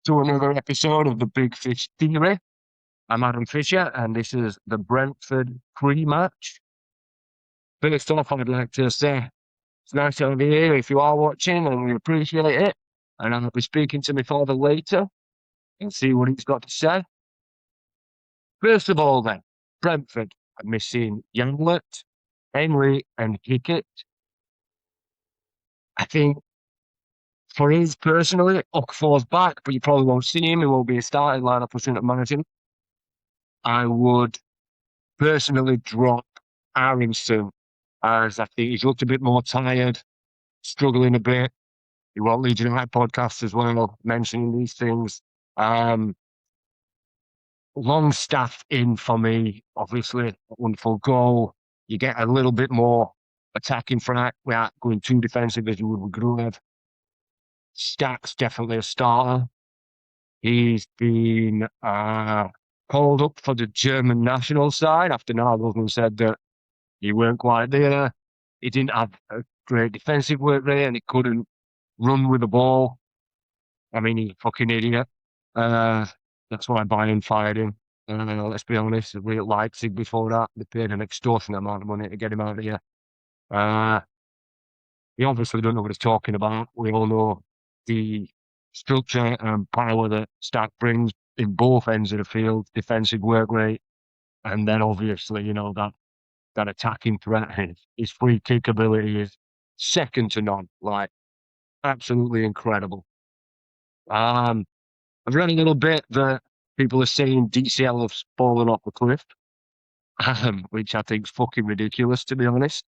to another episode of the Big Fish Theory. I'm Adam Fisher, and this is the Brentford pre-match. First off, I'd like to say it's nice to have you here if you are watching, and we appreciate it. And I'll be speaking to my father later and see what he's got to say. First of all, then, Brentford are missing Younglet, Henry, and Hickett. I think for us personally, Okafor's back, but you probably won't see him. He won't be a starting lineup for St. Martin. I would personally drop Aronson as I think he's looked a bit more tired, struggling a bit. He won't lead you to my podcast as well, mentioning these things. Um, Longstaff in for me, obviously, a wonderful goal. You get a little bit more attacking threat without going too defensive as you would with Gruev. Stack's definitely a starter. He's been called up for the German national side after Nagelsmann said that he weren't quite there. He didn't have a great defensive work rate and he couldn't run with the ball. I mean, he's a fucking idiot. That's why Bayern fired him. Let's be honest, we at Leipzig before that, they paid an extortionate amount of money to get him out of here. He obviously don't know what he's talking about. We all know the structure and power that Stack brings in both ends of the field, defensive work rate, and then obviously, that attacking threat. His free kick ability is second to none, like absolutely incredible. I've read a little bit that people are saying DCL has fallen off the cliff, which I think is fucking ridiculous, to be honest.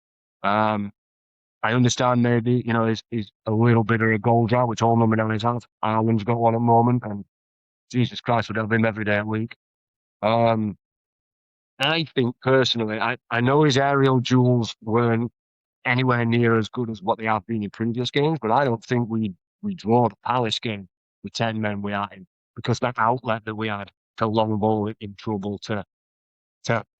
I understand maybe, he's a little bit of a goal drought, which all number nines have. Ireland's got one at the moment, and Jesus Christ, would have him every day a week. I think personally, I know his aerial duels weren't anywhere near as good as what they have been in previous games, but I don't think we draw the Palace game with 10 men we had him because that outlet that we had to long ball in trouble to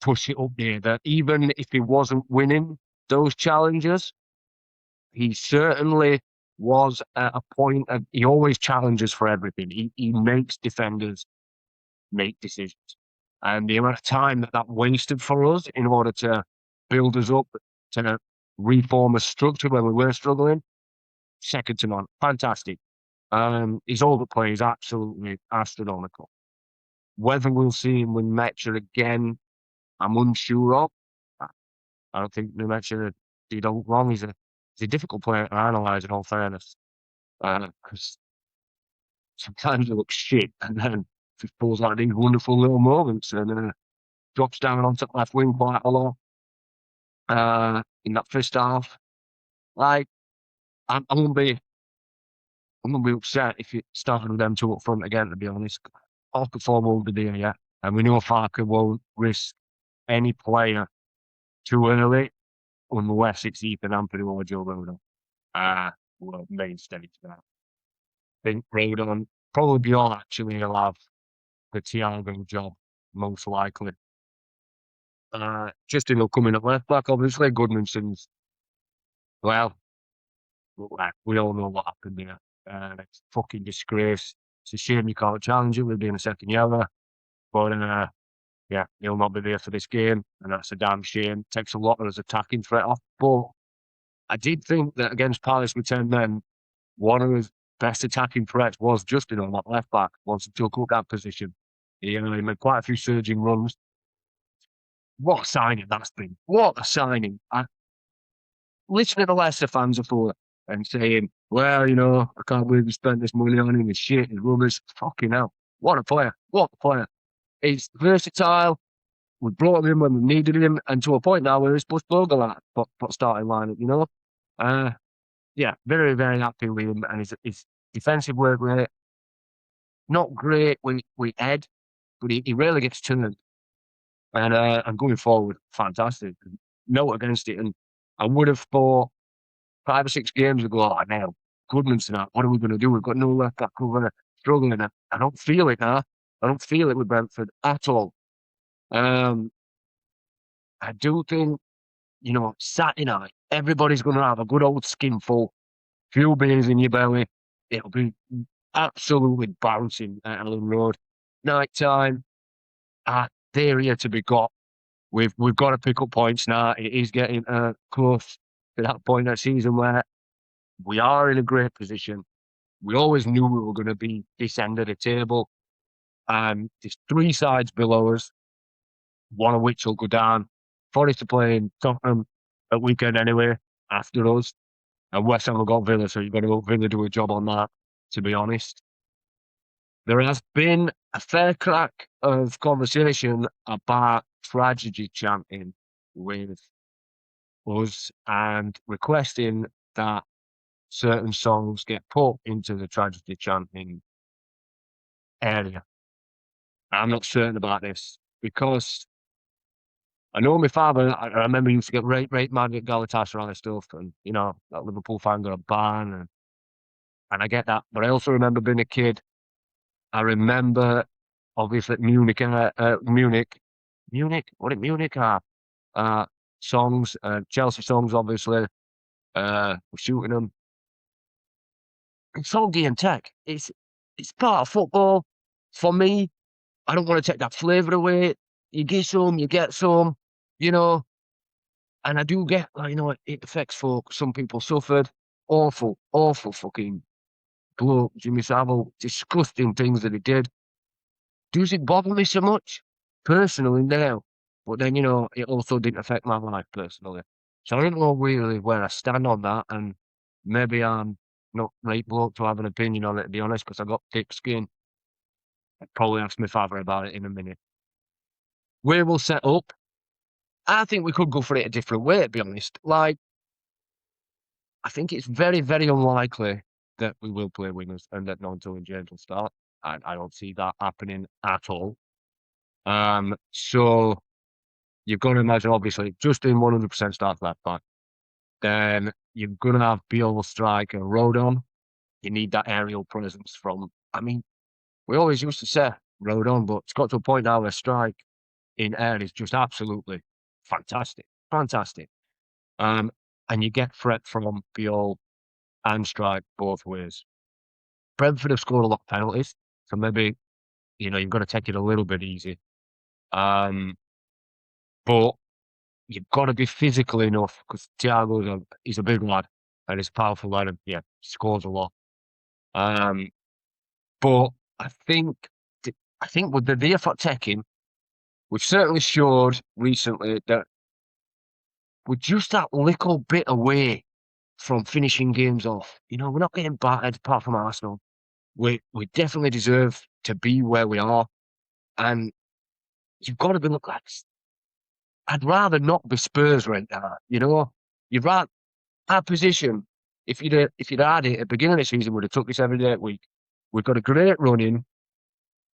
push it up there. That even if he wasn't winning those challenges, he certainly was at a point of, he always challenges for everything. He makes defenders make decisions. And the amount of time that wasted for us in order to build us up, to reform a structure when we were struggling, second to none. Fantastic. His overplay is absolutely astronomical. Whether we'll see him with Metcher again, I'm unsure of. I don't think Metcher did all wrong. He's a difficult player to analyse, in all fairness, because sometimes he looks shit and then just pulls out these wonderful little moments and drops down onto left wing quite a lot in that first half. Like, I'm gonna be upset if you started with them two up front again. To be honest, Okafor won't be there yet, and we know Farker won't risk any player too early unless it's Ethan Ampadu or Joe Rodon. Well, mainstay to that. I think Rodon probably beyond actually will have the Thiago job most likely. Justin will come in at left back, obviously. Goodmanson's, well, we all know what happened there. It's a fucking disgrace. It's a shame you can't challenge it with being a second year. But yeah, he'll not be there for this game, and that's a damn shame. Takes a lot of his attacking threat off. But I did think that against Palace with 10 men, one of his best attacking threats was Justin on that left back once he took up that position. He made quite a few surging runs. What a signing that's been. What a signing. Listening to the Leicester fans before and saying, well, I can't believe we spent this money on him. He's shit, he's rubbish. Fucking hell. What a player. What a player. He's versatile. We brought him in when we needed him, and to a point now where he's pushed Bogle out, but starting lineup, Yeah, very, very happy with him, and his defensive work rate, not great with Ed, but he rarely gets turned. And going forward, fantastic. No against it. And I would have thought 5 or 6 games ago, now, Goodman's tonight, what are we going to do? We've got no left back cover, struggling. I don't feel it now. I don't feel it with Brentford at all. I do think, Saturday night, everybody's going to have a good old skinful, few beers in your belly. It'll be absolutely bouncing at Ellen Road. Night time, they're here to be got. We've got to pick up points now. It is getting close to that point of the season where we are in a great position. We always knew we were going to be this end of the table. There's three sides below us, one of which will go down. Forest are playing Tottenham at weekend anyway, after us. And West Ham have got Villa, so you've got to go Villa do a job on that, to be honest. There has been a fair crack of conversation about tragedy chanting with us and requesting that certain songs get put into the tragedy chanting area. I'm not certain about this because I know my father, I remember he used to get right mad at Galatasaray and stuff, and that Liverpool fan got a ban, and I get that. But I also remember being a kid. I remember obviously Munich, songs, Chelsea songs, obviously, we're shooting them. It's all game tech. It's part of football. For me, I don't want to take that flavour away. You get some, you get some, you know, and I do get, it affects folk. Some people suffered. Awful, awful fucking bloke, Jimmy Saville. Disgusting things that he did. Does it bother me so much? Personally, now. But then, it also didn't affect my life personally. So I don't know really where I stand on that. And maybe I'm not right bloke to have an opinion on it, to be honest, because I got thick skin. I'd probably ask my father about it in a minute. Where we'll set up, I think we could go for it a different way, to be honest. Like, I think it's very, very unlikely that we will play winners and that Nonto and James will start. I don't see that happening at all. So you've got to imagine, obviously, Justin 100% starts left back. Then you're going to have Beal strike and Rodon. You need that aerial presence from, I mean, we always used to say Rodon, but it's got to a point now where strike in air is just absolutely fantastic. Fantastic. Um, and you get threat from Beal and strike both ways. Brentford have scored a lot of penalties, so maybe, you've got to take it a little bit easy. Um, but you've got to be physical enough because he's a big lad and he's a powerful lad and yeah, he scores a lot. But I think with the effort taking, we've certainly showed recently that we're just that little bit away from finishing games off. We're not getting battered apart from Arsenal. We definitely deserve to be where we are. And you've got to be look like I'd rather not be Spurs right now, You'd rather our position, if you'd had it at the beginning of the season, would have took this every day week. We've got a great run in.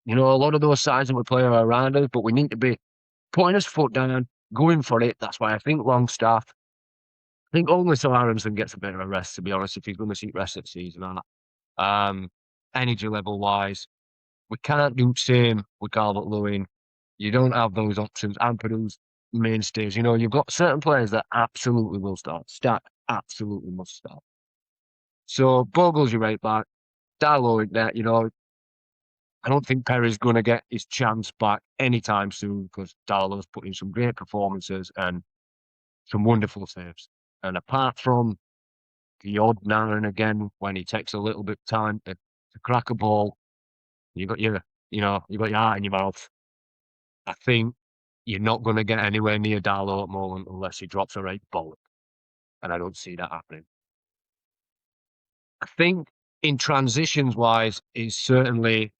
A lot of those sides that we play are around us, but we need to be putting his foot down, going for it. That's why I think Longstaff. I think only Sir Aronson gets a bit of a rest, to be honest, if he's going to see rest of the season. Um, energy level wise, we can't do the same with Calvert-Lewin. You don't have those options. Ampadu's mainstays. You've got certain players that absolutely will start. Stack absolutely must start. So Bogle's your right back. Dalot in there, I don't think Perry's going to get his chance back anytime soon because Dalot's put in some great performances and some wonderful saves. And apart from the odd now and again when he takes a little bit of time to crack a ball, you got your heart in your mouth. I think you're not going to get anywhere near Dalot at the moment unless he drops a right ball. And I don't see that happening. I think in transitions wise is certainly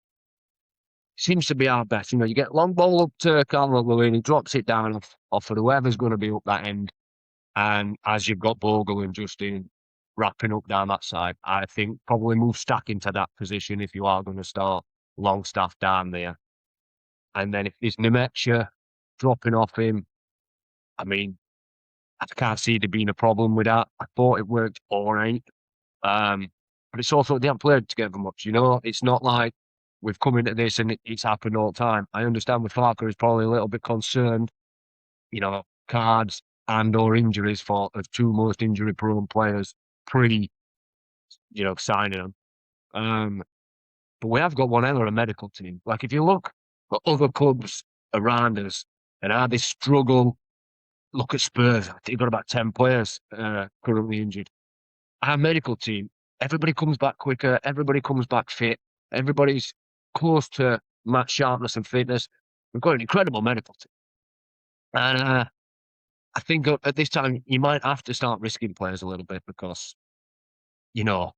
seems to be our best. You get long ball up to Calvert-Lewin, he drops it down off for whoever's going to be up that end. And as you've got Bogle and Justin wrapping up down that side, I think probably move Stack into that position if you are going to start Longstaff down there. And then if there's Nemecha dropping off him, I mean, I can't see there being a problem with that. I thought it worked all right. But it's also, they haven't played together much, It's not like we've come into this and it's happened all the time. I understand with Farker is probably a little bit concerned, cards and or injuries for the two most injury prone players pre, signing them. but we have got one hell of a medical team. Like if you look at other clubs around us and how they struggle, look at Spurs. I think they've got about 10 players currently injured. Our medical team, everybody comes back quicker, everybody comes back fit, everybody's close to match sharpness and fitness. We've got an incredible medical team. And I think at this time you might have to start risking players a little bit because, you know,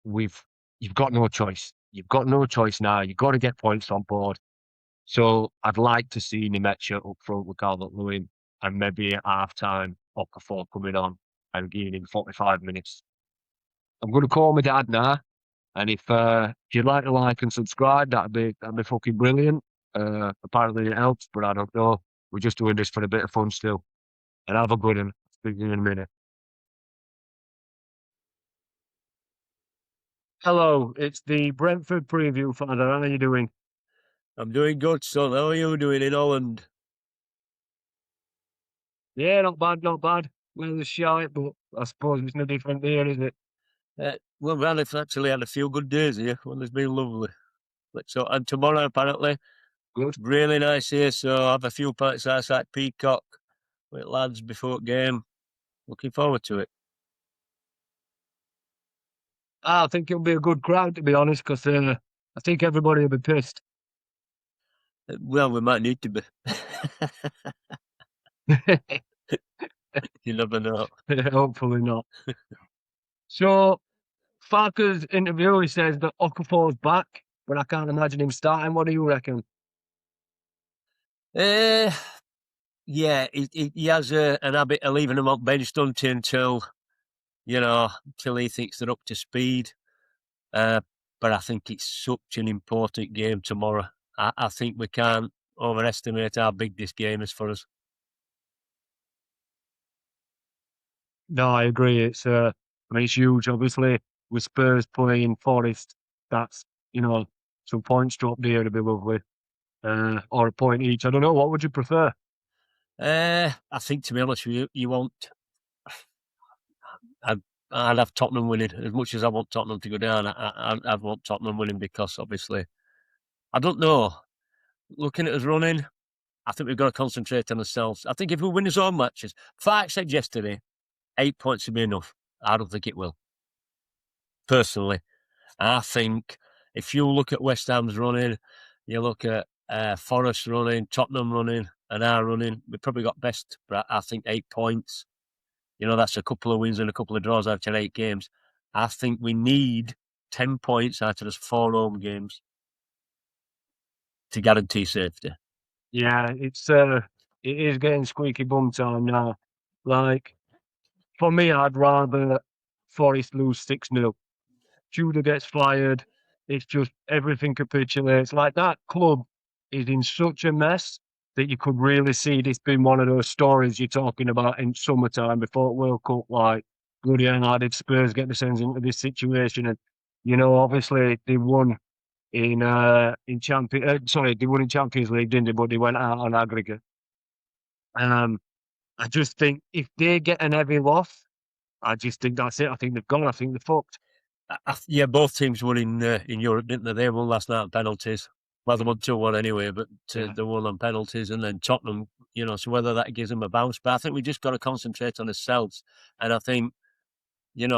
we've you've got no choice. You've got no choice now. You've got to get points on board. So I'd like to see Nemecha up front with Calvert-Lewin and maybe at half time Okafor coming on and gaining 45 minutes. I'm going to call my dad now, and if you'd like and subscribe, that'd be fucking brilliant. Apparently it helps, but I don't know. We're just doing this for a bit of fun still. And have a good one. Speak to you in a minute. Hello, it's the Brentford preview, Father. How are you doing? I'm doing good, son. How are you doing in Holland? Yeah, not bad, not bad. Weather's shite, but I suppose it's no different here, is it? Well, we've actually had a few good days here. Well, it's been lovely. And tomorrow, apparently, Good. really nice here. So I have a few pints outside Peacock with lads before game. Looking forward to it. I think it'll be a good crowd, to be honest, because I think everybody will be pissed. Well, we might need to be. You never know. Hopefully not. So, Farker's interview, he says that Okafor's back, but I can't imagine him starting. What do you reckon? Yeah, he has an habit of leaving them on bench, doesn't he, until he thinks they're up to speed. But I think it's such an important game tomorrow. I think we can't overestimate how big this game is for us. No, I agree. It's huge. Obviously, with Spurs playing Forest, that's, some points dropped here to be lovely. Or a point each. I don't know. What would you prefer? I think, to be honest with you, you won't. I'd have Tottenham winning as much as I want Tottenham to go down. I'd want Tottenham winning because obviously, I don't know. Looking at us running, I think we've got to concentrate on ourselves. I think if we win his own matches, Fark said yesterday, 8 points would be enough. I don't think it will. Personally, I think if you look at West Ham's running, you look at Forest running, Tottenham running, and our running, we've probably got best, but I think 8 points. That's a couple of wins and a couple of draws out of 8 games. I think we need 10 points out of those 4 home games to guarantee safety. Yeah, it is getting squeaky bum time now. Like, for me, I'd rather Forest lose 6-0. Judah gets fired. It's just everything capitulates. Like that club is in such a mess that you could really see this being one of those stories you're talking about in summertime before World Cup. Like, bloody hell, how did Spurs get themselves into this situation? And obviously they won they won in Champions League, didn't they? But they went out on aggregate. I just think if they get an heavy loss, I just think that's it. I think they've gone. I think they're fucked. Yeah, both teams won in Europe, didn't they? They won last night on penalties. Well, they won 2-1 anyway, but they won on penalties. And then Tottenham, so whether that gives them a bounce. But I think we just got to concentrate on ourselves. And I think, we've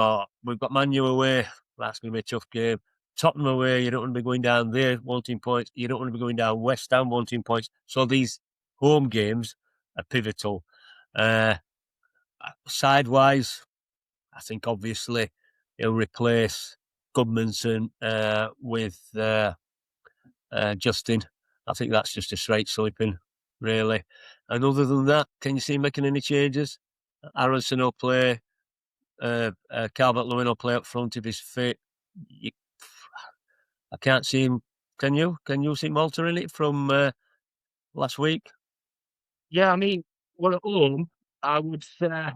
got Man U away. That's going to be a tough game. Tottenham away, you don't want to be going down there wanting points. You don't want to be going down West Ham wanting points. So these home games are pivotal. Sidewise, I think obviously he'll replace Goodmanson with Justin. I think that's just a straight slipping, really. And other than that, can you see him making any changes? Aronson will play. Calvert-Lewin will play up front if he's fit. I can't see him. Can you? Can you see him altering it from last week? Yeah, I mean, well, at home, I would say, I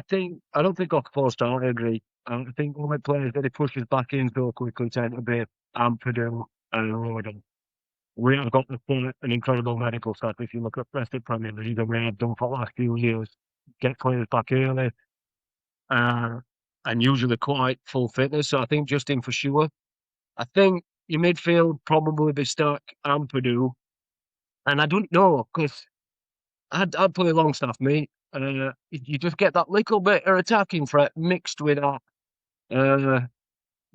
don't think Okafor started, I agree. I think all the players that he pushes back in so quickly tend to be Ampadu and Roden. We have got an incredible medical staff. If you look at the rest of the Premier League, and we have done for the last few years, get players back early, and usually quite full fitness. So I think Justin for sure. I think your midfield probably be stuck Ampadu, and I don't know because I'd play Longstaff, mate. You just get that little bit of attacking threat mixed uh,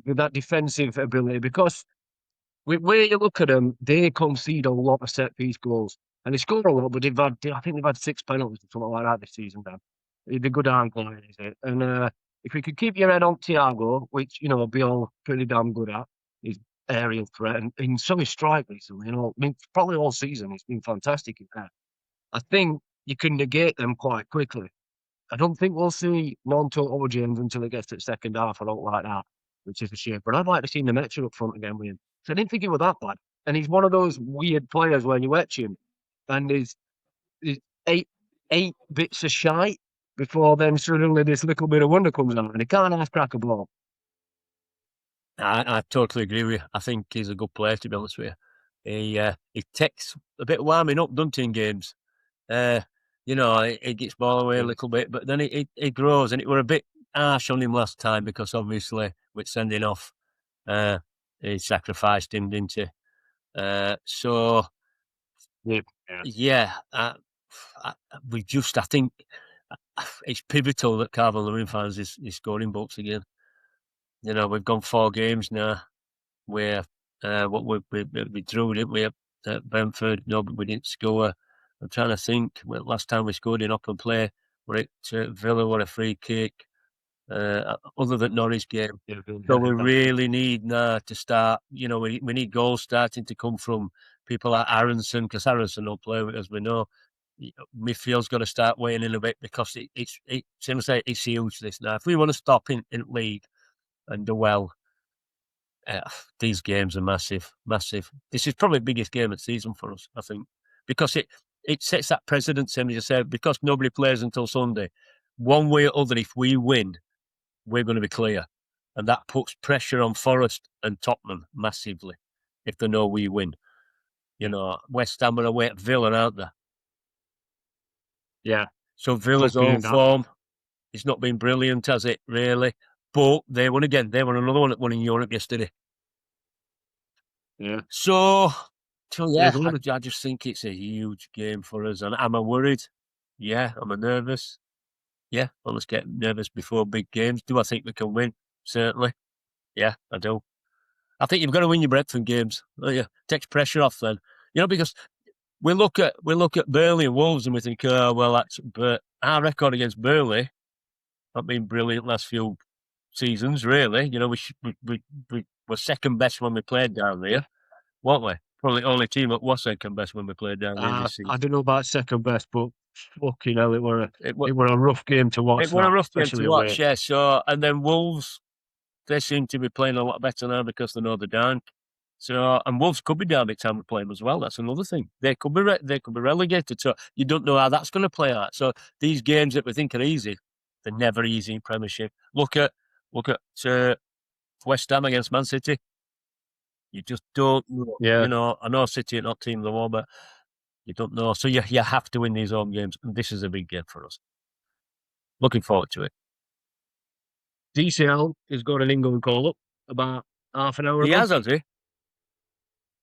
with that defensive ability because where you look at them, they concede a lot of set piece goals and they score a lot, but I think they've had 6 penalties or something like that this season. Dan, they're good arm players, is it? And if we could keep your head on Thiago, which be all pretty damn good at, his aerial threat and so his strike recently. I mean, probably all season he's been fantastic in that. I think you can negate them quite quickly. I don't think we'll see non-total James until it gets to the second half. I don't like that, which is a shame. But I'd like to see Nemetcha up front again with him. So I didn't think he was that bad. And he's one of those weird players when you watch him and he's eight bits of shite before then suddenly this little bit of wonder comes out and he can't half crack a ball. I totally agree with you. I think he's a good player, to be honest with you. He takes a bit of warming up, doesn't he, in games? He gets ball away a little bit, but then he grows, and it were a bit harsh on him last time because obviously with sending off, he sacrificed him, didn't he? So yeah, I think it's pivotal that Calvin Lewin finds his scoring books again. We've gone 4 games now where we drew, didn't we, at Brentford? No, but we didn't score. I'm trying to think. Well, last time we scored in open play, were it Villa or a free kick? Other than Norwich game. So we really need now to start. We need goals starting to come from people like Aronson, because Aronson will play with, as we know. Midfield's got to start weighing in a bit because it's huge this now. If we want to stop in league and do well, these games are massive, massive. This is probably the biggest game of the season for us, I think, because it sets that precedent, as you said, because nobody plays until Sunday. One way or other, if we win, we're going to be clear. And that puts pressure on Forest and Tottenham massively if they know we win. West Ham are away at Villa, aren't they? Yeah. So Villa's on form. It's not been brilliant, has it, really? But they won again. They won another one that won in Europe yesterday. Yeah. So yeah, I just think it's a huge game for us. And am I worried? Yeah. Am I nervous? Yeah. Well, let's get nervous before big games. Do I think we can win? Certainly. Yeah, I do. I think you've got to win your Brentford games. Yeah, takes pressure off then. Because we look at Burnley and Wolves and we think, oh well, but our record against Burnley not been brilliant last few seasons, really. We were second best when we played down there, weren't we? Probably the only team that was second best when we played down there this season. I don't know about second best, but fucking hell, it were a rough game to watch. It were a rough game to watch, yeah. So, and then Wolves, they seem to be playing a lot better now because they know they're down. So, and Wolves could be down big time to play them as well. That's another thing. They could be relegated. So you don't know how that's going to play out. So these games that we think are easy, they're never easy in Premiership. Look at West Ham against Man City. You just don't know. Yeah. I know City are not team of the war, but you don't know. So you have to win these home games. And this is a big game for us. Looking forward to it. DCL has got an England call up about half an hour ago. He has he?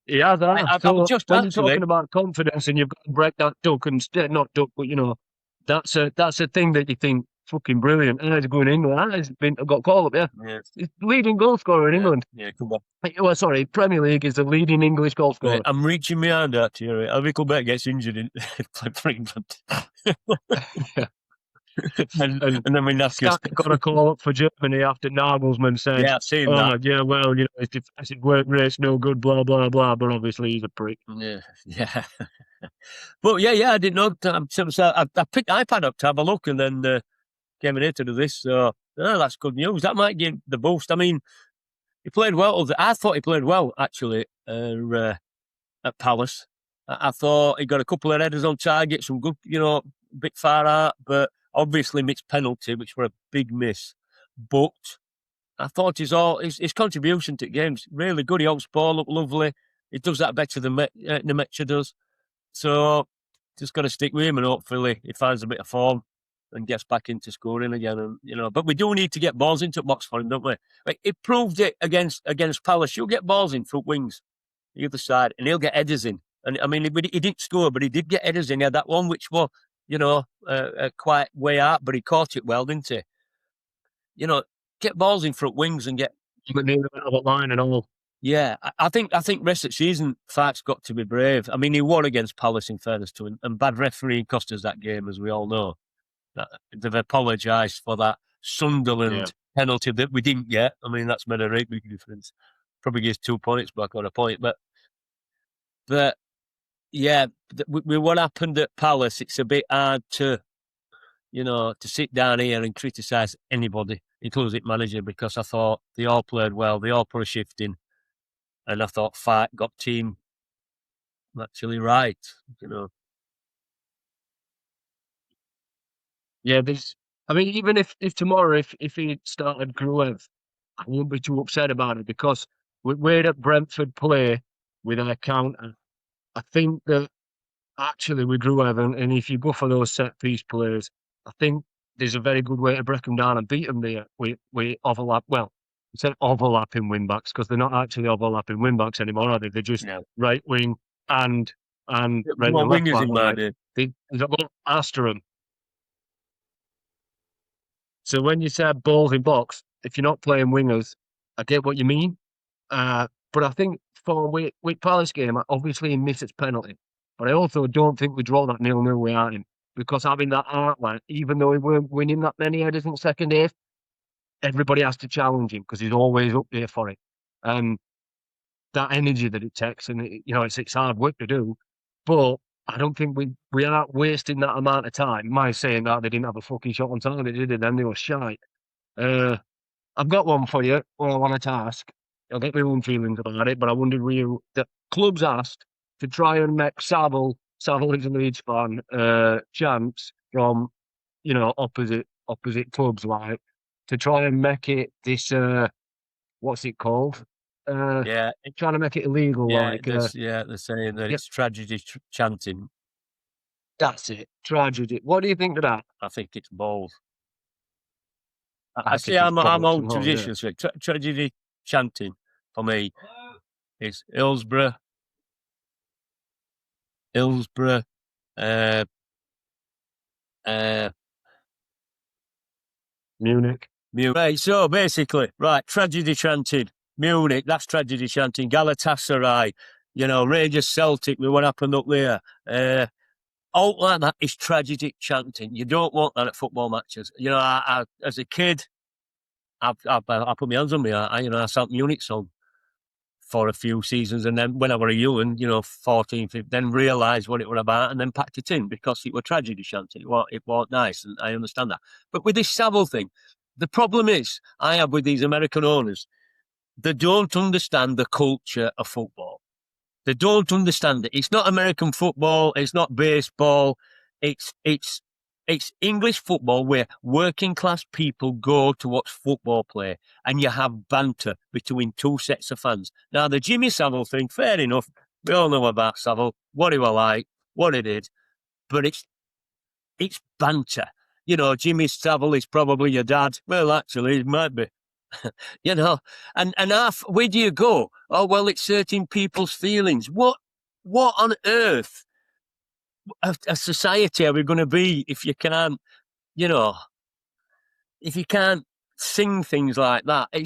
He has. I'm just when you're talking about confidence and you've got to break that duck and not duck, but that's a thing that you think fucking brilliant. And he's going to England. He's got call up, yeah. He's leading goal scorer in England. Yeah, come on. Well, sorry, Premier League is the leading English goal scorer. Right, I'm reaching my hand out to you. Right? Nickelback gets injured in for England. and then we got a call up for Germany after Nagelsmann said, "Yeah, I've seen that. Yeah, well, his defensive work rate's no good, blah blah blah." But obviously, he's a prick. Yeah. But yeah, I didn't know. I picked iPad up to have a look, and then came in here to do this. So that's good news. That might give the boost. I mean, he played well. I thought he played well actually at Palace. I thought he got a couple of headers on target, some good, a bit far out, but obviously missed penalty, which were a big miss. But I thought his contribution to games really good. He holds ball up lovely. He does that better than Nemetcha does. So just got to stick with him and hopefully he finds a bit of form and gets back into scoring again. And but we do need to get balls into the box for him, don't we? Like, it proved it against Palace. You'll get balls in front wings, the other side, and he'll get headers in. And I mean, he didn't score, but he did get headers in. He had that one which was, quite way out, but he caught it well, didn't he? Get balls in front wings and get. Line and all. Yeah, I think rest of the season, Farke's got to be brave. I mean, he won against Palace, in fairness to him, and bad refereeing cost us that game, as we all know. They've apologised for that Sunderland penalty that we didn't get. I mean, that's made a great big difference. Probably gives 2 points back on a point, but yeah, with what happened at Palace, it's a bit hard to sit down here and criticise anybody, including the manager, because I thought they all played well, they all put a shift in, and I thought Farke got team actually right, Yeah, even if tomorrow, if he started Gruev, I wouldn't be too upset about it, because we're at Brentford play with our counter. I think that actually with Gruev, and if you go for those set piece players, I think there's a very good way to break them down and beat them there. We overlap. Well, instead of overlapping wing backs, because they're not actually overlapping wing backs anymore, are they? They're just right wing and right and left back. In mind, They're after them. So when you say balls in box, if you're not playing wingers, I get what you mean. But I think for with Palace game, obviously he missed his penalty. But I also don't think we draw that 0-0 without him. Because having that outline, even though we weren't winning that many headers in the second half, everybody has to challenge him because he's always up there for it. That energy that it takes, and it's hard work to do. But I don't think we are wasting that amount of time. My saying that they didn't have a fucking shot on target, did they? Then they were shite. I've got one for you. Well, I wanted to ask. I'll get my own feelings about it, but I wondered were you the club's asked to try and make Saville is a Leeds fan, chants from opposite clubs, like, to try and make it this what's it called? Trying to make it illegal, they're saying that it's tragedy chanting. That's it, tragedy. What do you think of that? I think it's bold. I see. I'm old traditions. Yeah. Tragedy chanting for me is Hillsborough, Munich. Right. So basically, tragedy chanting. Munich, that's tragedy chanting. Galatasaray, Rangers, Celtic, what happened up there. All like that is tragedy chanting. You don't want that at football matches. I as a kid, I put my hands on me. I sang Munich song for a few seasons, and then when I were a young, 14, 15, then realised what it was about, and then packed it in because it was tragedy chanting. It was nice, and I understand that. But with this Saville thing, the problem is I have with these American owners, they don't understand the culture of football. They don't understand it. It's not American football. It's not baseball. It's English football where working class people go to watch football play, and you have banter between two sets of fans. Now, the Jimmy Savile thing, fair enough. We all know about Savile, what he was like, what he did, but it's banter. Jimmy Savile is probably your dad. Well, actually, it might be. And where do you go? Oh, well, it's hurting people's feelings. What on earth a society are we going to be if you can't, if you can't sing things like that? I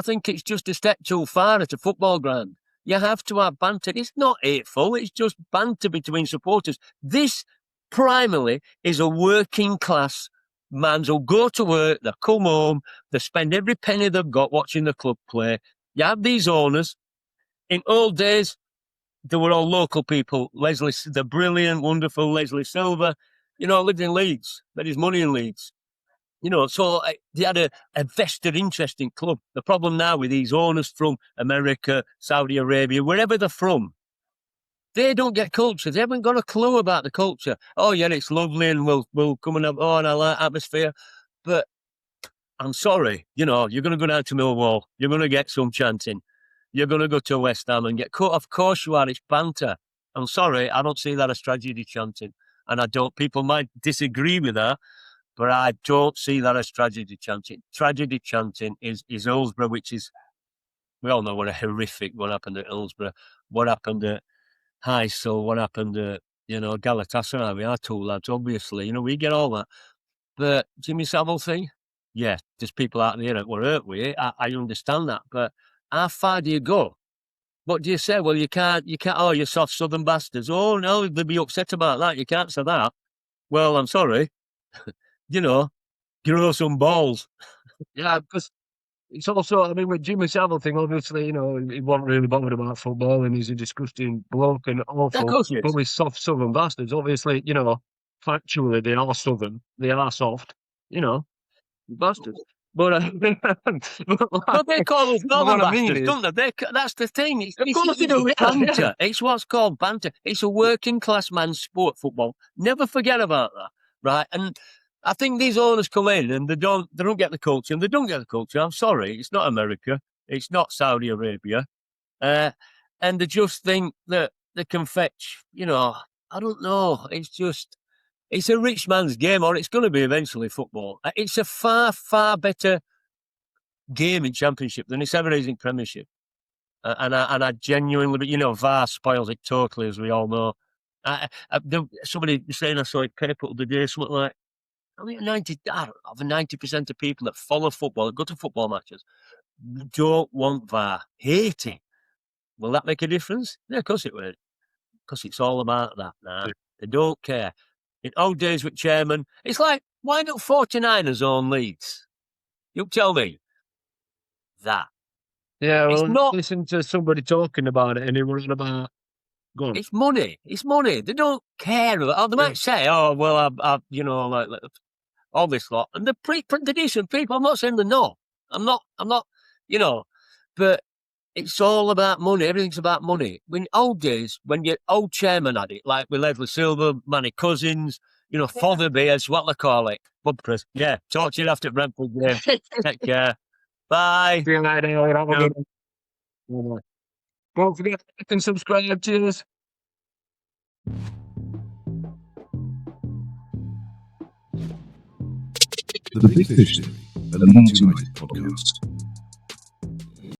think it's just a step too far at a football ground. You have to have banter. It's not hateful. It's just banter between supporters. This primarily is a working class man's who go to work, they come home, they spend every penny they've got watching the club play. You have these owners. In old days, they were all local people. The brilliant, wonderful Leslie Silver, lived in Leeds, made his money in Leeds. So they had a vested interest in club. The problem now with these owners from America, Saudi Arabia, wherever they're from, they don't get culture. They haven't got a clue about the culture. Oh, yeah, it's lovely and we'll come and have, and I like atmosphere. But I'm sorry, you're going to go down to Millwall. You're going to get some chanting. You're going to go to West Ham and get cut. Of course you are. It's banter. I'm sorry. I don't see that as tragedy chanting. And people might disagree with that. But I don't see that as tragedy chanting. Tragedy chanting is Hillsborough, which is, we all know what what happened at Hillsborough, what happened at Heysel, what happened at, Galatasaray. We are two lads, obviously. We get all that. The Jimmy Savile thing, yeah, there's people out there that were hurt with it. I understand that. But how far do you go? What do you say? Well, you can't, oh, you soft southern bastards. Oh, no, they'd be upset about that. You can't say that. Well, I'm sorry. Grow some balls. Yeah, because it's also, with Jimmy Savile thing, obviously, he wasn't really bothered about football and he's a disgusting bloke and Of awful. course he is. But with soft southern bastards, obviously, factually, they are southern. They are soft, bastards. But, But they call us northern what I mean bastards, is, don't they? That's the thing. of course they do, It's yeah, banter. yeah. It's what's called banter. It's a working class man's sport, football. Never forget about that, right? And I think these owners come in and they don't get the culture, and they don't get the culture. I'm sorry, it's not America, it's not Saudi Arabia, and they just think that they can fetch. I don't know. It's a rich man's game, or it's going to be eventually football. It's a far, far better game in Championship than it's ever is in Premiership. And I genuinely, VAR spoils it totally, as we all know. Somebody was saying, I saw it paper the day, something like, I think 90% of people that follow football, that go to football matches, don't want VAR, hate it. Will that make a difference? Yeah, of course it will. Because it's all about that now. They don't care. In old days with chairman, it's like, why don't 49ers own Leeds? You tell me. That. Yeah, It's well, not. listen to somebody talking about it and it was about, go on. It's money. It's money. They don't care. They might say, "Oh, well, I've like all this lot," and they're decent people. I'm not saying they're not. I'm not. But it's all about money. Everything's about money. In old days, when your old chairman had it, like with Leslie Silver, Manny Cousins, Father Beers, what they call it. Bud Chris. Yeah. Talk to you after Brentford game. Take care. Bye. See you later. Have a good one. Don't forget to like and subscribe. Cheers. The Big Fish Theory, a Leeds United podcast.